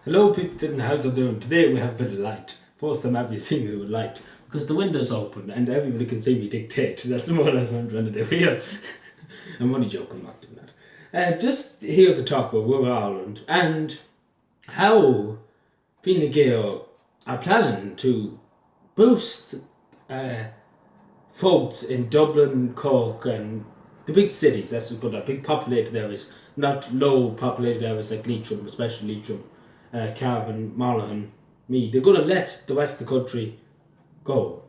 Hello people in the house of doing. Today we have a bit of light. First time I've ever seen me with light. Because the window's open and everybody can see me dictate. That's more or less what I'm trying to do here. I'm only joking, I'm not doing that. Just here to talk about Rural Ireland and how Fine Gael are planning to boost votes in Dublin, Cork and the big cities, let's just put that, big populated areas, not low populated areas like Leitrim, especially Leitrim, Cavan, Monaghan, me. They're going to let the rest of the country go.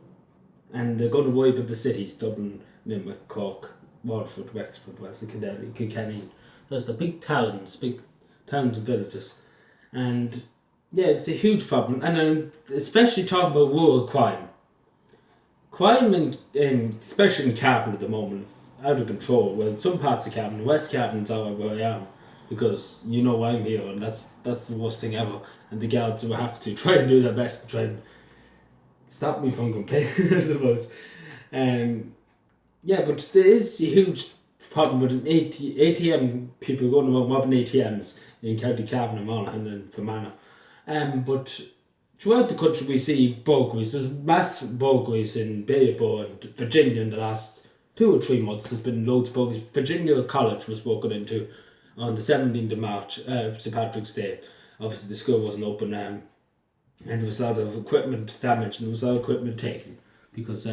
And they're going to wipe out the cities, Dublin, Limerick, Cork, Waterford, Wexford, Wesley, Kildare, Kilkenny. That's the big towns and villages. And yeah, it's a huge problem. And I'm especially talking about rural crime. Crime, especially in Cavan at the moment, is out of control. Well, in some parts of Cavan, West Cavan's out where I am, because you know I'm here, and that's the worst thing ever. And the guards will have to try and do their best to try and stop me from complaining, I suppose. Yeah, but there is a huge problem with ATM people going about mobbing ATMs in County Cavan and Monaghan and Fermanagh. But throughout the country we see burglaries. There's mass burglaries in Baybo and Virginia in the last 2 or 3 months. There's been loads of burglaries. Virginia College was broken into on the 17th of March, St. Patrick's Day. Obviously the school wasn't open, and there was a lot of equipment damaged and there was a lot of equipment taken because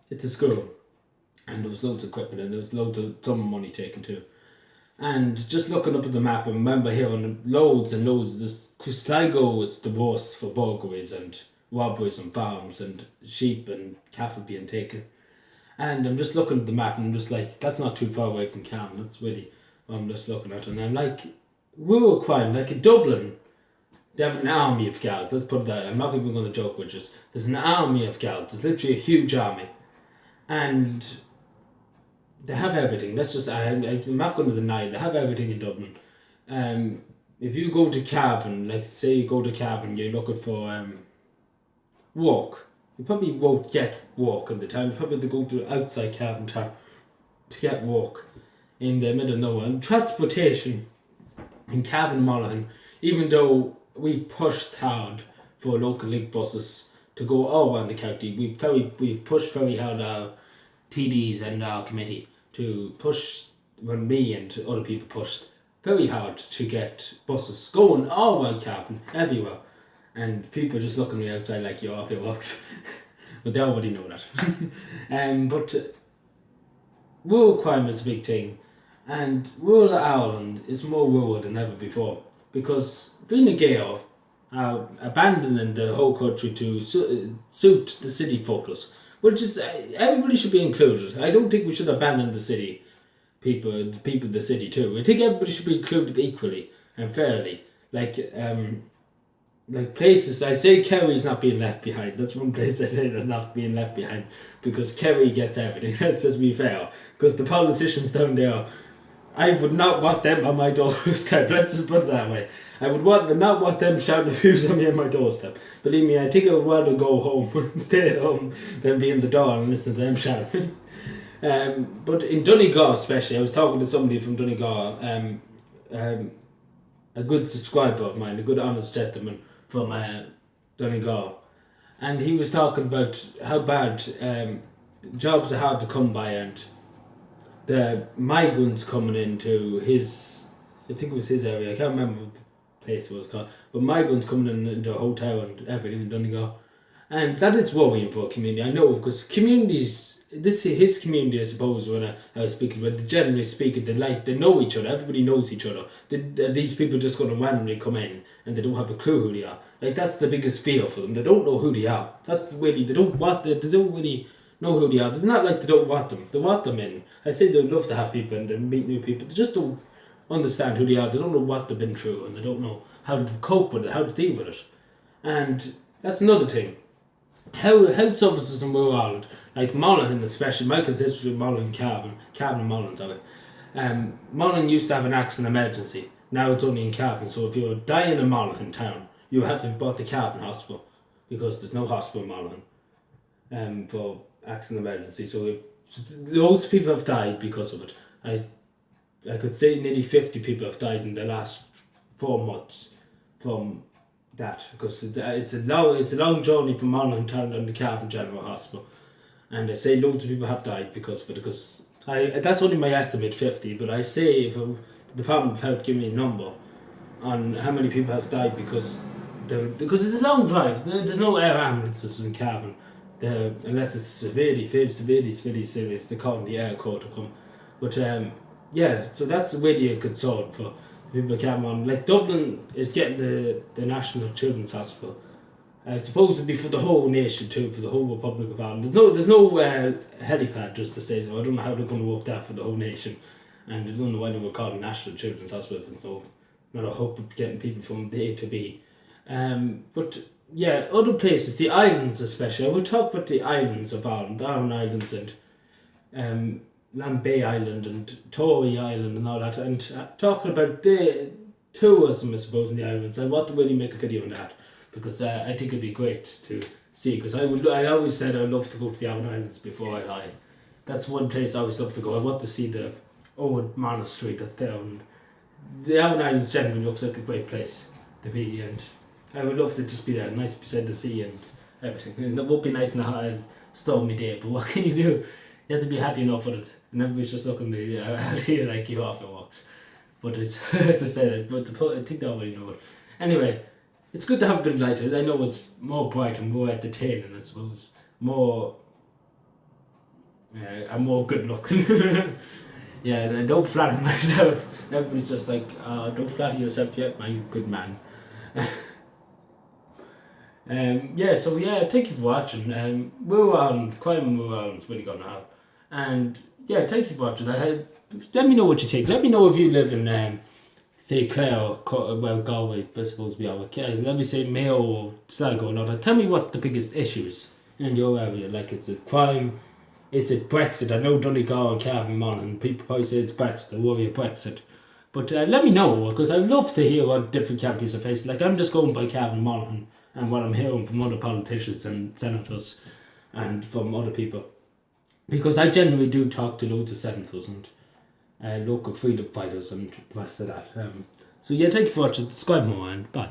it's a school and there was loads of equipment and there was loads of some money taken too. And just looking up at the map, I remember hearing loads and loads. This Sligo is the worst for burglaries and robberies on farms and sheep and cattle being taken. And I'm just looking at the map and I'm just like, that's not too far away from Cavan. That's really what I'm just looking at. And I'm like, rural crime, like in Dublin, they have an army of guards. Let's put that. I'm not even going to joke with you. There's an army of guards. There's literally a huge army. And they have everything. That's just, I'm not going to deny it. They have everything in Dublin. If you go to Cavan, like say you go to Cavan, you're looking for work. You probably won't get work in the town. You probably have to go to outside Cavan town to get work in the middle of nowhere. And transportation in Cavan, Monaghan, even though we pushed hard for local link buses to go all around the county, we pushed very hard our TDs and our committee to push, when me and other people pushed very hard to get buses going all around Cavan, everywhere. And people just looking at me outside like, you're off your rocks. But they already know that. But rural crime is a big thing. And rural Ireland is more rural than ever before. Because Fine Gael are abandoning the whole country to suit the city focus. Which is, everybody should be included. I don't think we should abandon the city, the people of the city too. I think everybody should be included equally and fairly. Like places, I say Kerry's not being left behind. That's one place I say that's not being left behind. Because Kerry gets everything, let's just be fair. Because the politicians down there, I would not want them on my doorstep. Let's just put it that way. I would not want them shouting abuse on me on my doorstep. Believe me, I think I would rather go home, stay at home, than be in the door and listen to them shouting. But in Donegal especially, I was talking to somebody from Donegal, a good subscriber of mine, a good honest gentleman from Donegal, and he was talking about how bad jobs are hard to come by and the migrants coming into his, I think it was his area, I can't remember what the place it was called, but migrants coming into a hotel and everything in Donegal. And that is worrying for a community, I know, because communities, his community, I suppose, when I was speaking with, generally speaking, they know each other, everybody knows each other. These people just going to randomly come in and they don't have a clue who they are. Like, that's the biggest fear for them, they don't know who they are. That's really, they don't really know who they are. It's not like they don't want them. They want them in. I say they'd love to have people and meet new people. They just don't understand who they are. They don't know what they've been through and they don't know how to cope with it, how to deal with it. And that's another thing. Health services in rural Ireland, like Monaghan especially, my constituency Monaghan, Cavan and Monaghan, sorry. Monaghan used to have an accident emergency. Now it's only in Cavan. So if you're dying in Monaghan town, you have to be brought to Cavan Hospital because there's no hospital in Monaghan for accident emergency. So if loads of people have died because of it. I could say nearly 50 people have died in the last 4 months from that, because it's a long journey from Monaghan Town down to Cavan General Hospital, and I say loads of people have died because of it. Because that's only my estimate 50, but I say if the Department of Health give me a number on how many people has died because it's a long drive. There's no air ambulances in Cavan. Unless it's severely serious, they call the air code to come. But yeah, so that's really a concern for people that come on. Like Dublin is getting the National Children's Hospital. It's supposed to be for the whole nation too, for the whole Republic of Ireland. There's no helipad, just to say so. I don't know how they're going to work that for the whole nation, and I don't know why they were called National Children's Hospital. So not a hope of getting people from A to B. But yeah, other places, the islands especially. I would talk about the islands of Ireland, the Aran Islands and Lambay Island and Tory Island and all that, and talking about the tourism, I suppose, in the islands. I want to really make a video on that, because I think it'd be great to see, because I always said I'd love to go to the Aran Islands before I die. That's one place I always love to go. I want to see the old monastery that's there, and the Aran Islands generally looks like a great place to be, and I would love to just be there, nice beside the sea and everything. And that would be nice in a stormy day, but what can you do? You have to be happy enough with it, and everybody's just looking at me out here like you off and walks. But it's, as I said, but I think they already know it. Anyway, it's good to have a bit of light. I know it's more bright and more entertaining, I suppose. I'm more good looking. Yeah, don't flatter myself. Everybody's just like, don't flatter yourself yet, my good man. Thank you for watching. We're on Crime We're on really gone now. And yeah, thank you for watching. Let me know what you think. Let me know if you live in say Clare or Galway, I suppose we are. Let me say Mayo or Sligo and all that. Tell me what's the biggest issues in your area. Like, is it crime? Is it Brexit? I know Donegal and Cavan and people probably say it's Brexit. They worry about Brexit. But let me know, because I'd love to hear what different counties are facing. Like, I'm just going by Cavan Monaghan and what I'm hearing from other politicians and senators and from other people. Because I generally do talk to loads of senators and local freedom fighters and the rest of that. So yeah, thank you for watching. Subscribe more and bye.